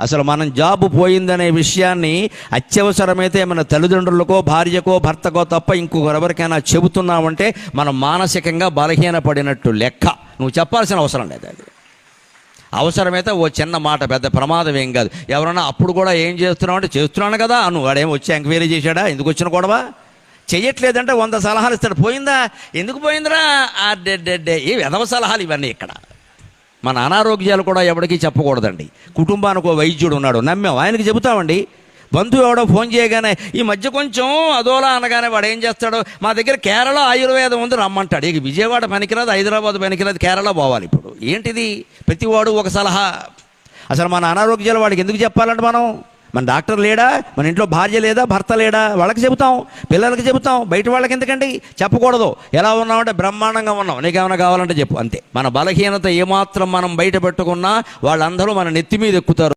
అసలు మనం జాబు పోయిందనే విషయాన్ని అత్యవసరమైతే మన తల్లిదండ్రులకో భార్యకో భర్తకో తప్ప ఇంకొకరెవరికైనా చెబుతున్నామంటే మనం మానసికంగా బలహీనపడినట్టు లెక్క. నువ్వు చెప్పాల్సిన అవసరం లేదు. అది అవసరమైతే ఓ చిన్న మాట, పెద్ద ప్రమాదం ఏం కాదు. ఎవరన్నా అప్పుడు కూడా ఏం చేస్తున్నావు అంటే చేస్తున్నాను కదా, నువ్వు వాడేం వచ్చి ఎంక్వైరీ చేశాడా, ఎందుకు వచ్చిన గొడవ, చెయ్యట్లేదంటే 100 సలహాలు ఇస్తాడు. పోయిందా, ఎందుకు పోయిందిరా, ఏ విధవ సలహాలు ఇవన్నీ. ఇక్కడ మన అనారోగ్యాలు కూడా ఎవరికి చెప్పకూడదండి. కుటుంబానికి వైద్యుడు ఉన్నాడు, నమ్మాం, ఆయనకి చెబుతామండి. బంధువు ఎవడో ఫోన్ చేయగానే ఈ మధ్య కొంచెం అదోలా అనగానే వాడు ఏం చేస్తాడు, మా దగ్గర కేరళ ఆయుర్వేదం ఉంది రమ్మంటాడు. ఇక విజయవాడ పనికిరాదు, హైదరాబాద్ పనికిరాదు, కేరళ పోవాలి. ఇప్పుడు ఏంటిది, ప్రతివాడు ఒక సలహా. అసలు మన అనారోగ్యాలు వాడికి ఎందుకు చెప్పాలంటే మన డాక్టర్ లేడా, మన ఇంట్లో భార్య లేదా, భర్త లేడా, వాళ్ళకి చెబుతాం, పిల్లలకి చెబుతాం, బయట వాళ్ళకి ఎందుకండి చెప్పకూడదు. ఎలా ఉన్నామంటే బ్రహ్మాండంగా ఉన్నాం, నీకేమైనా కావాలంటే చెప్పు, అంతే. మన బలహీనత ఏమాత్రం మనం బయట పెట్టుకున్నా వాళ్ళందరూ మన నెత్తి మీద ఎక్కుతారు.